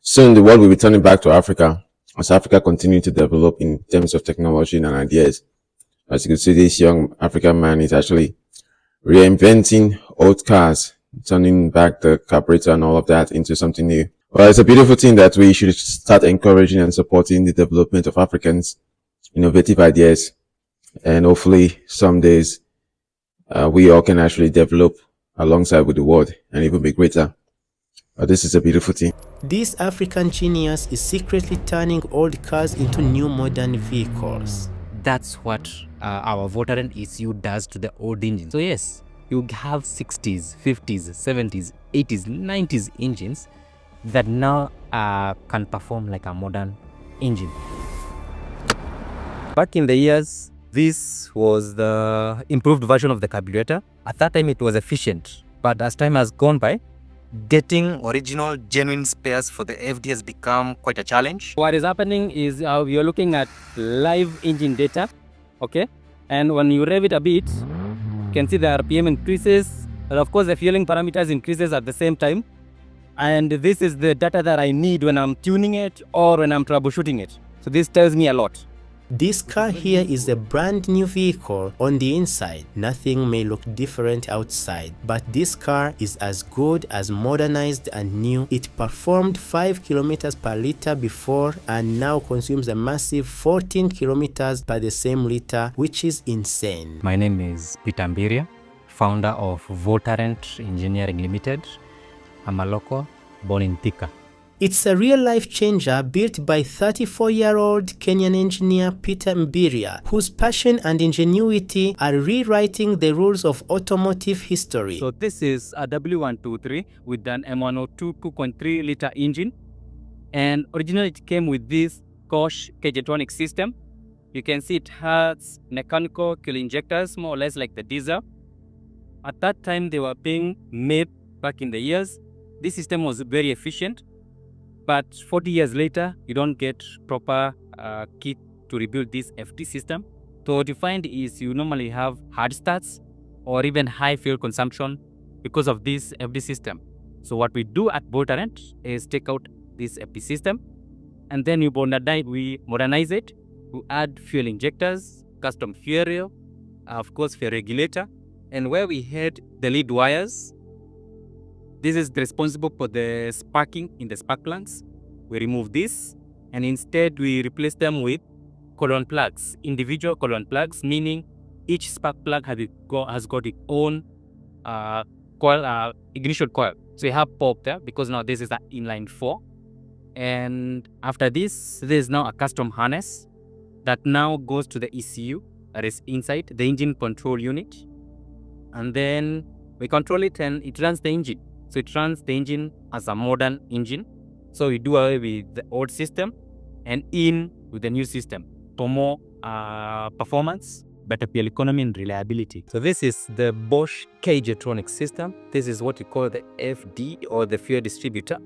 Soon the world will be turning back to Africa as Africa continues to develop in terms of technology and ideas. As you can see, this young African man is actually reinventing old cars, turning back the carburetor and all of that into something new. Well, it's a beautiful thing that we should start encouraging and supporting the development of Africans' innovative ideas. And hopefully some days we all can actually develop alongside with the world and even be greater. This is a beautiful thing. This African genius is secretly turning old cars into new modern vehicles. That's what our Votarant ECU does to the old engine. So yes, you have 60s, 50s, 70s, 80s, 90s engines that now can perform like a modern engine. Back in the years, this was the improved version of the carburetor. At that time, it was efficient. But as time has gone by, getting original, genuine spares for the FD has become quite a challenge. What is happening is you're looking at live engine data, okay? And when you rev it a bit, you can see the RPM increases. And of course, the fueling parameters increases at the same time. And this is the data that I need when I'm tuning it or when I'm troubleshooting it. So this tells me a lot. This car here is a brand new vehicle on the inside. Nothing may look different outside, but this car is as good as modernized and new. It performed 5 kilometers per liter before and now consumes a massive 14 kilometers per the same liter, which is insane. My name is Peter Mbiria, founder of Votarant Engineering Limited. I'm a local, born in Thika. It's a real-life changer built by 34-year-old Kenyan engineer Peter Mbiria, whose passion and ingenuity are rewriting the rules of automotive history. So this is a W123 with an M102 2.3 liter engine. And originally it came with this Bosch K-Jetronic system. You can see it has mechanical fuel injectors, more or less like the diesel. At that time, they were being made back in the years. This system was very efficient. But 40 years later, you don't get proper kit to rebuild this FD system. So what you find is you normally have hard starts or even high fuel consumption because of this FD system. So what we do at Votarant is take out this FD system and then we modernize it. We add fuel injectors, custom fuel rail, of course fuel regulator, and where we had the lead wires. This is responsible for the sparking in the spark plugs. We remove this and instead we replace them with colon plugs, individual colon plugs, meaning each spark plug has got its own ignition coil. So you have pop there because now this is an inline 4. And after this, there is now a custom harness that now goes to the ECU that is inside the engine control unit. And then we control it and it runs the engine. So it runs the engine as a modern engine. So we do away with the old system and in with the new system for more performance, better fuel economy and reliability. So this is the Bosch K-Jetronic system. This is what we call the FD or the fuel distributor.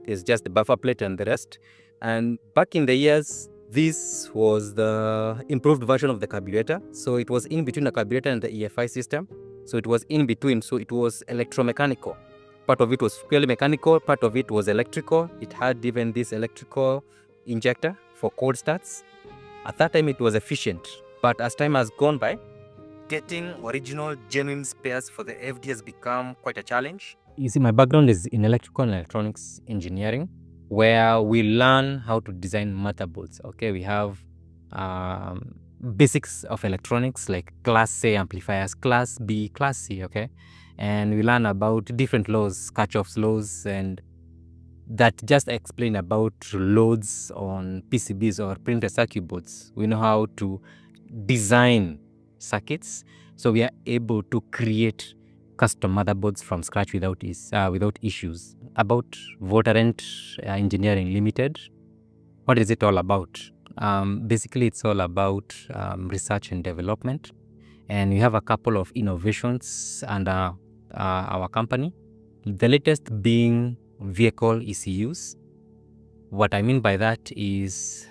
It's just the buffer plate and the rest. And back in the years, this was the improved version of the carburetor. So it was in between the carburetor and the EFI system. So it was in between. So it was electromechanical. Part of it was purely mechanical, part of it was electrical. It had even this electrical injector for cold starts. At that time, it was efficient. But as time has gone by, getting original, genuine spares for the FD has become quite a challenge. You see, my background is in electrical and electronics engineering, where we learn how to design motherboards. Okay, we have basics of electronics like Class A amplifiers, Class B, Class C, okay? And we learn about different laws, Kirchhoff's laws, and that just explain about loads on PCBs or printed circuit boards. We know how to design circuits, so we are able to create custom motherboards from scratch without issues. About Votarant Engineering Limited, what is it all about? Basically, it's all about research and development. And we have a couple of innovations under our company. The latest being vehicle ECUs. What I mean by that is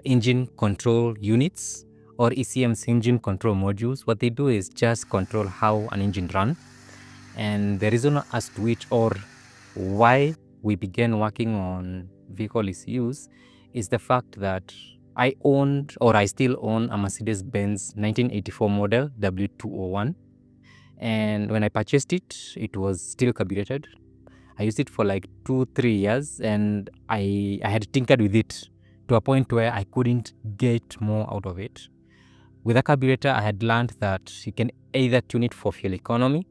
engine control units or ECM's engine control modules. What they do is just control how an engine runs. And the reason as to which or why we began working on vehicle ECUs is the fact that I owned, or I still own, a Mercedes-Benz 1984 model W201. And when I purchased it, it was still carbureted. I used it for like 2-3 years, and I had tinkered with it to a point where I couldn't get more out of it. With a carburetor, I had learned that you can either tune it for fuel economy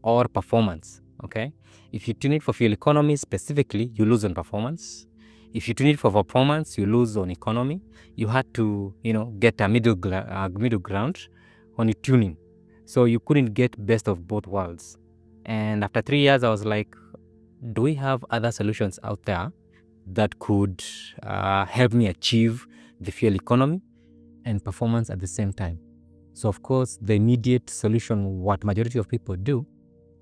or performance. Okay, if you tune it for fuel economy specifically, you lose on performance. If you tune it for performance, you lose on economy. You had to, get a middle ground on your tuning. So you couldn't get best of both worlds. And after 3 years, I was like, do we have other solutions out there that could help me achieve the fuel economy and performance at the same time? So of course, the immediate solution, what majority of people do,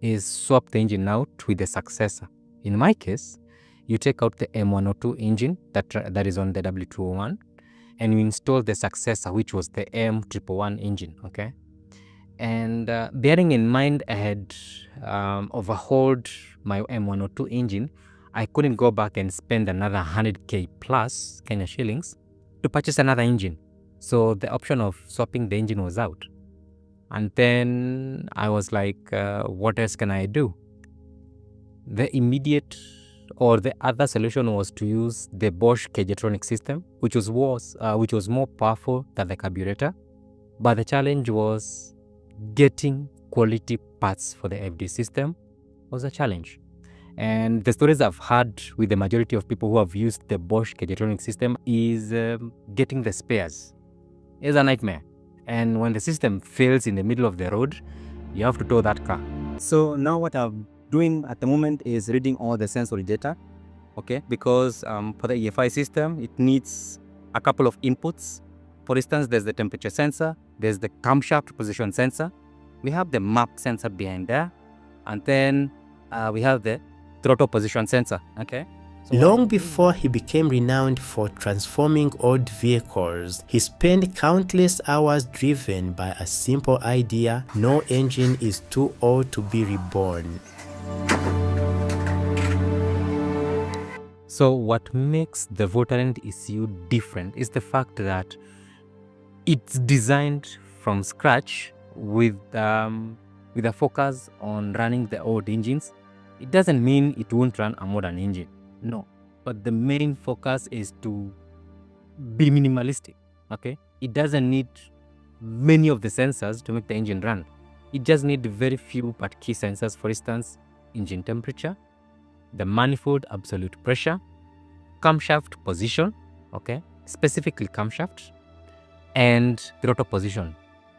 is swap the engine out with the successor. In my case, you take out the M102 engine that is on the W201, and you install the successor, which was the M111 engine. Okay, and bearing in mind I had overhauled my M102 engine, I couldn't go back and spend another 100k plus Kenya shillings to purchase another engine. So the option of swapping the engine was out. And then I was like, what else can I do? The immediate or the other solution was to use the Bosch Cagetronic system, which was more powerful than the carburetor. But the challenge was getting quality parts for the FD system was a challenge. And the stories I've heard with the majority of people who have used the Bosch Cagetronic system is getting the spares is a nightmare. And when the system fails in the middle of the road, you have to tow that car. So now what I'm doing at the moment is reading all the sensory data, okay? Because for the EFI system, it needs a couple of inputs. For instance, there's the temperature sensor, there's the camshaft position sensor, we have the map sensor behind there, and then we have the throttle position sensor, okay? Long before he became renowned for transforming old vehicles, he spent countless hours driven by a simple idea: no engine is too old to be reborn. So what makes the Voltarent ECU different is the fact that it's designed from scratch with a focus on running the old engines. It doesn't mean it won't run a modern engine. No, but the main focus is to be minimalistic, okay? It doesn't need many of the sensors to make the engine run. It just needs very few but key sensors. For instance, engine temperature, the manifold absolute pressure, camshaft position, okay? Specifically camshaft, and throttle position.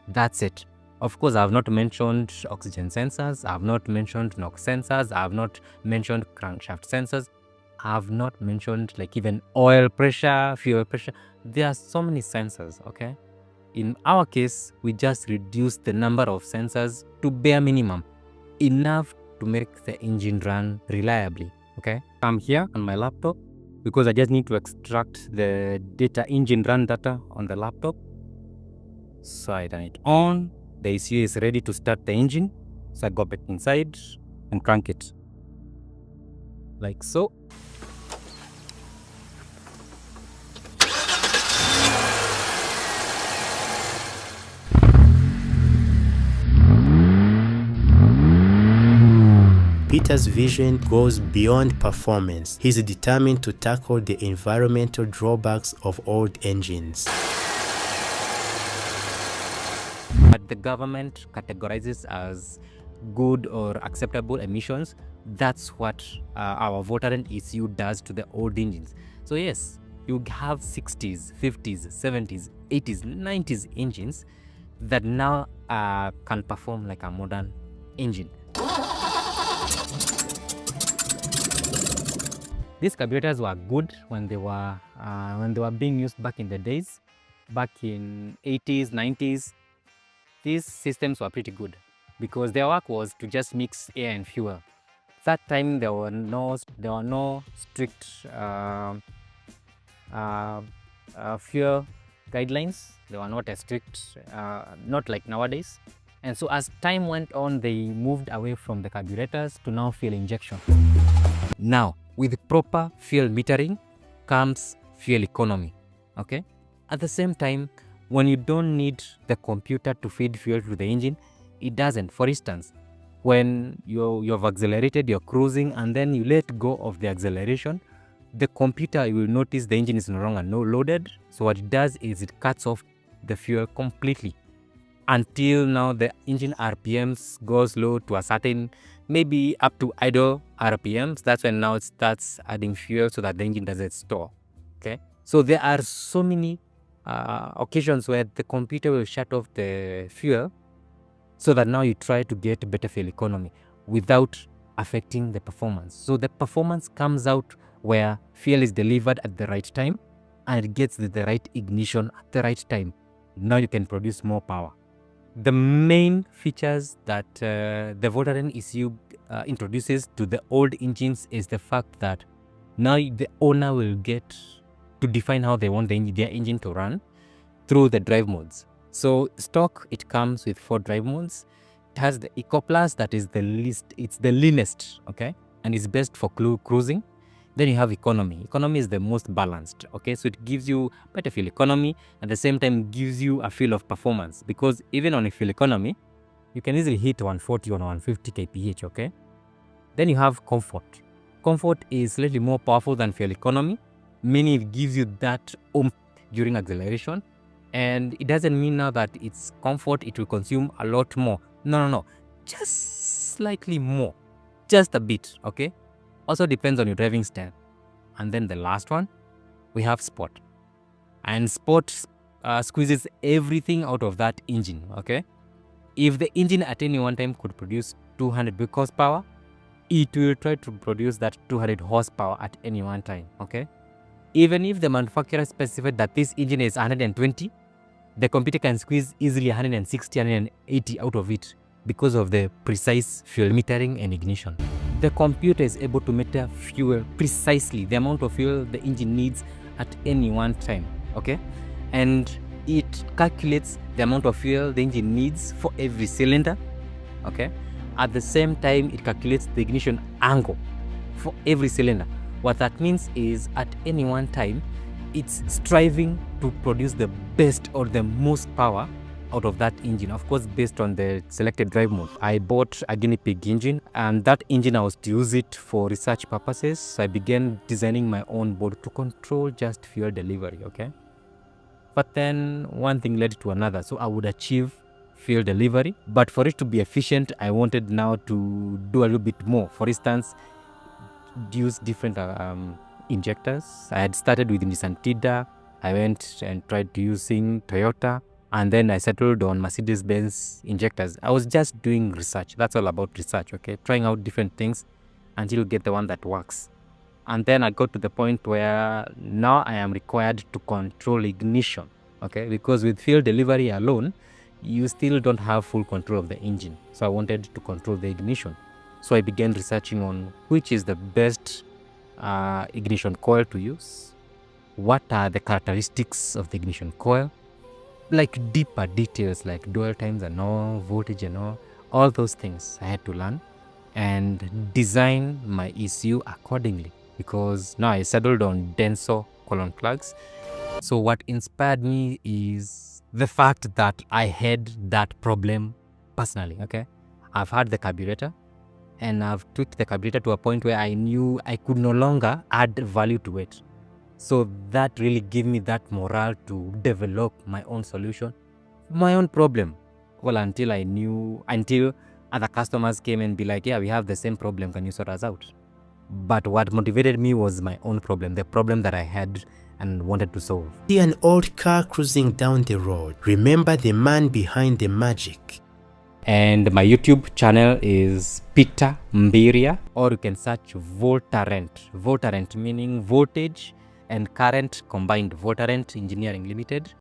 That's it. Of course, I have not mentioned oxygen sensors, I have not mentioned NOx sensors, I have not mentioned crankshaft sensors, I have not mentioned like even oil pressure, fuel pressure. There are so many sensors, okay? In our case, we just reduce the number of sensors to bare minimum, enough to make the engine run reliably, okay? I'm here on my laptop because I just need to extract the data, engine run data on the laptop. So I turn it on, the ECU is ready to start the engine. So I go back inside and crank it, like so. Peter's vision goes beyond performance. He's determined to tackle the environmental drawbacks of old engines. But the government categorizes as good or acceptable emissions. That's what our Voltarent ECU does to the old engines. So yes, you have 60s, 50s, 70s, 80s, 90s engines that now can perform like a modern engine. These carburetors were good when they were being used back in the days, back in 80s, 90s. These systems were pretty good because their work was to just mix air and fuel. That time there were no strict fuel guidelines. They were not as strict, not like nowadays. And so as time went on, they moved away from the carburetors to now fuel injection. Now, with proper fuel metering, comes fuel economy. Okay. At the same time, when you don't need the computer to feed fuel to the engine, it doesn't. For instance, when you've accelerated, you're cruising, and then you let go of the acceleration, the computer will notice the engine is no longer loaded. So what it does is it cuts off the fuel completely until now the engine RPMs goes low to a certain, maybe up to idle RPMs. That's when now it starts adding fuel so that the engine doesn't store. Okay. So there are so many occasions where the computer will shut off the fuel so that now you try to get better fuel economy without affecting the performance. So the performance comes out where fuel is delivered at the right time and it gets the right ignition at the right time. Now you can produce more power. The main features that the Voltaren ECU introduces to the old engines is the fact that now the owner will get to define how they want their engine to run through the drive modes. So stock, it comes with 4 drive modes. It has the Eco Plus, that is the least, it's the leanest, okay, and it's best for cruising. Then you have economy. Economy is the most balanced, okay, so it gives you better fuel economy, at the same time gives you a feel of performance, because even on a fuel economy, you can easily hit 140 or 150 kph, okay. Then you have comfort. Comfort is slightly more powerful than fuel economy, meaning it gives you that oomph during acceleration. And it doesn't mean now that it's comfort, it will consume a lot more. No. Just slightly more. Just a bit, okay? Also depends on your driving style. And then the last one, we have Sport. And Sport squeezes everything out of that engine, okay? If the engine at any one time could produce 200 brake horsepower, it will try to produce that 200 horsepower at any one time, okay? Even if the manufacturer specified that this engine is 120, the computer can squeeze easily 160, 180 out of it because of the precise fuel metering and ignition. The computer is able to meter fuel precisely, the amount of fuel the engine needs at any one time, okay? And it calculates the amount of fuel the engine needs for every cylinder, okay? At the same time, it calculates the ignition angle for every cylinder. What that means is at any one time, it's striving to produce the best or the most power out of that engine, of course, based on the selected drive mode. I bought a guinea pig engine, and that engine I was to use it for research purposes. So I began designing my own board to control just fuel delivery, okay? But then one thing led to another. So I would achieve fuel delivery, but for it to be efficient, I wanted now to do a little bit more. For instance, use different injectors. I had started with Nissan Tida. I went and tried to using Toyota, and then I settled on Mercedes-Benz injectors. I was just doing research. That's all about research, okay? Trying out different things until you get the one that works. And then I got to the point where now I am required to control ignition, okay? Because with fuel delivery alone, you still don't have full control of the engine. So I wanted to control the ignition. So I began researching on which is the best ignition coil to use, what are the characteristics of the ignition coil, like deeper details like dwell times and voltage and all those things I had to learn and design my ECU accordingly, because now I settled on Denso column plugs. So what inspired me is the fact that I had that problem personally, okay? I've had the carburetor, and I've tweaked the carburetor to a point where I knew I could no longer add value to it. So that really gave me that morale to develop my own solution, my own problem. Well, until other customers came and be like, yeah, we have the same problem, can you sort us out? But what motivated me was my own problem, the problem that I had and wanted to solve. See an old car cruising down the road. Remember the man behind the magic. And my YouTube channel is Peter Mbiria, or you can search Voltarent. Voltarent meaning voltage and current combined. Voltarent Engineering Limited.